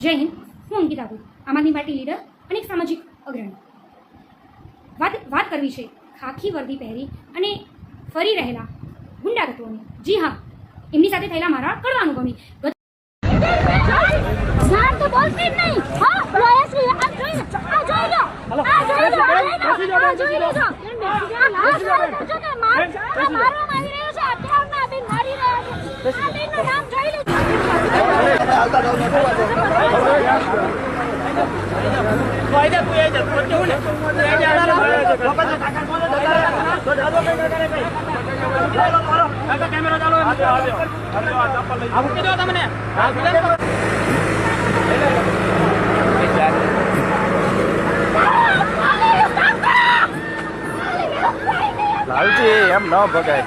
જય હિન્દ, હું અંકિતા ભૂત, આમ આદમી પાર્ટી લીડર અને એક સામાજિક અગ્રણી. વાત કરવી છે ખાખી વર્દી પહેરી અને ફરી રહેલા ગુંડા તત્વોની. જી હા, એમની સાથે થયેલા મારા કડવા અનુભવની. લાલજી એમ ન ભગાય.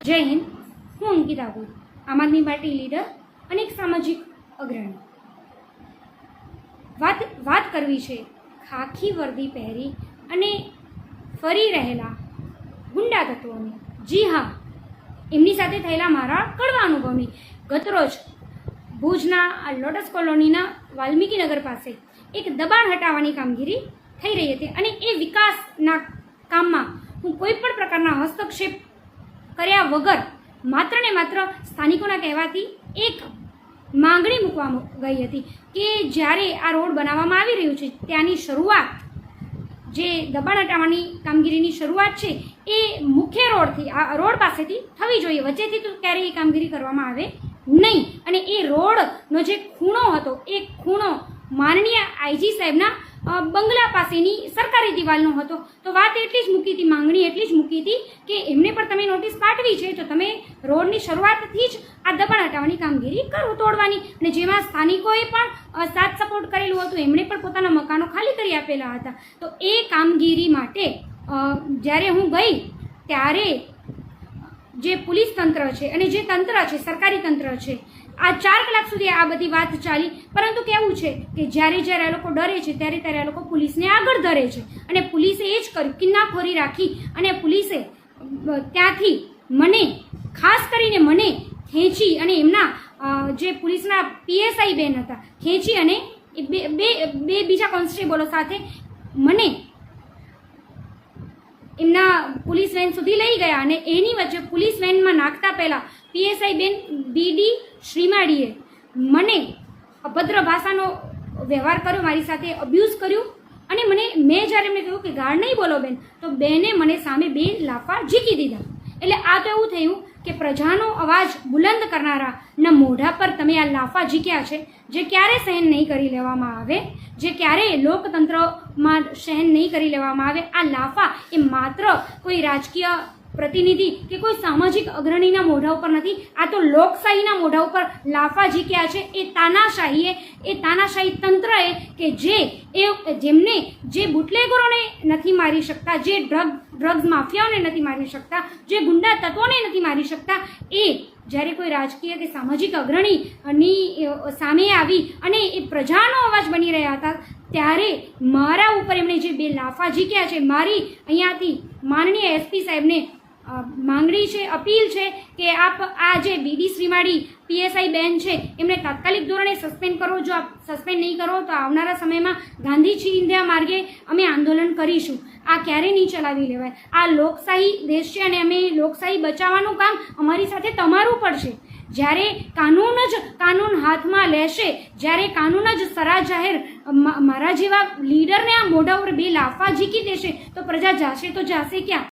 જય હિન્દ, હું અંકિતા ભૂત, આમ આદમી પાર્ટી લીડર અને એક સામાજિક અગ્રણી. વાત કરવી છે ખાખી વર્દી પહેરી અને ફરી રહેલા ગુંડા તત્વોની. જી હા, એમની સાથે થયેલા મારા કડવા અનુભવની. ગતરોજ ભુજના લોટસ કોલોનીના વાલ્મીકી નગર પાસે એક દબાણ હટાવવાની કામગીરી થઈ રહી હતી અને એ વિકાસના કામમાં હું કોઈ પણ પ્રકારના હસ્તક્ષેપ કર્યા વગર માત્ર ને માત્ર સ્થાનિકોના કહેવાથી એક માંગણી મૂકવામાં ગઈ હતી કે જ્યારે આ રોડ બનાવવામાં આવી રહ્યું છે ત્યાંની શરૂઆત, જે દબાણ હટાવવાની કામગીરીની શરૂઆત છે એ મુખ્ય રોડથી, આ રોડ પાસેથી થવી જોઈએ. વચ્ચેથી તો ક્યારેય એ કામગીરી કરવામાં આવે નહીં. અને એ રોડનો જે ખૂણો હતો એ ખૂણો માનનીય આઈજી સાહેબના બંગલા પાસેની સરકારી દિવાલનો હતો. તો વાત એટલી જ મૂકી હતી, માંગણી એટલી જ મૂકી હતી કે એમને પણ તમે નોટિસ પાઠવી છે તો તમે રોડની શરૂઆતથી જ આ દબાણ હટાવવાની કામગીરી કરો, તોડવાની. અને જેમાં સ્થાનિકોએ પણ સાથ સપોર્ટ કરેલું હતું, એમણે પણ પોતાના મકાનો ખાલી કરી આપેલા હતા. તો એ કામગીરી માટે જ્યારે હું ગઈ ત્યારે જે પોલીસ તંત્ર છે અને જે તંત્ર છે, સરકારી તંત્ર છે, આ 4 કલાક સુધી આ બધી વાત ચાલી. પરંતુ કેવું છે કે જ્યારે આ લોકો ડરે છે ત્યારે આ લોકો પોલીસને આગળ ધરે છે. અને પોલીસે એ જ કર્યું, કિન્નાખોરી રાખી અને પોલીસે ત્યાંથી મને, ખાસ કરીને મને ખેંચી અને એમના જે પોલીસના PSI બેન હતા, ખેંચી અને બે બીજા કોન્સ્ટેબલો સાથે મને એમના પોલીસ વેન સુધી લઈ ગયા. અને એની વચ્ચે પોલીસ વેનમાં નાખતા પહેલાં PSI બેન BD શ્રીમાળીએ મને અભદ્ર ભાષાનો વ્યવહાર કર્યો, મારી સાથે અબ્યુઝ કર્યું. અને મેં જ્યારે એમને કહ્યું કે ગાળ નહીં બોલો બેન, તો બેને મને સામે 2 લાફા ઝીકી દીધા. એટલે આ તો એવું થયું કે પ્રજાનો અવાજ બુલંદ કરનારાના મોઢા પર તમે આ લાફા ઝીક્યા છે, જે ક્યારે સહન નહીં કરી લેવામાં આવે, જે ક્યારેય લોકતંત્રમાં સહન નહીં કરી લેવામાં આવે. આ લાફા એ માત્ર કોઈ રાજકીય પ્રતિનિધિ કે કોઈ સામાજિક અગ્રણીના મોઢા ઉપર નથી, આ તો લોકશાહીના મોઢા ઉપર લાફા ઝીક્યા છે. એ તાનાશાહી તંત્રએ કે જેમને જે બુટલેગરોને નથી મારી શકતા, જે ડ્રગ્સ માફિયાઓને નથી મારી શકતા, જે ગુંડા તત્વોને નથી મારી શકતા, એ જ્યારે કોઈ રાજકીય કે સામાજિક અગ્રણીની સામે આવી અને એ પ્રજાનો અવાજ બની રહ્યા હતા ત્યારે મારા ઉપર એમણે જે 2 લાફા ઝીક્યા છે. મારી અહીંયાથી માનનીય SP સાહેબને માંગણી છે, અપીલ છે કે આપ આ જે BD શ્રીમાળી PSI બેન છે એમને તાત્કાલિક ધોરણે સસ્પેન્ડ કરો. જો આપ સસ્પેન્ડ નહીં કરો તો આવનારા સમયમાં ગાંધી ચિંધ્યા માર્ગે અમે આંદોલન કરીશું. આ ક્યારે નહીં ચલાવી લેવાય. આ લોકશાહી દેશ છે અને અમે લોકશાહી બચાવવાનું કામ અમારી સાથે તમારું પડશે. જ્યારે કાનૂન હાથમાં લેશે, જ્યારે કાનૂન જ સરા જાહેર મારા જેવા લીડરને આ મોઢા ઉપર 2 લાફા ઝીકી દેશે તો પ્રજા જાશે તો જાશે ક્યાં?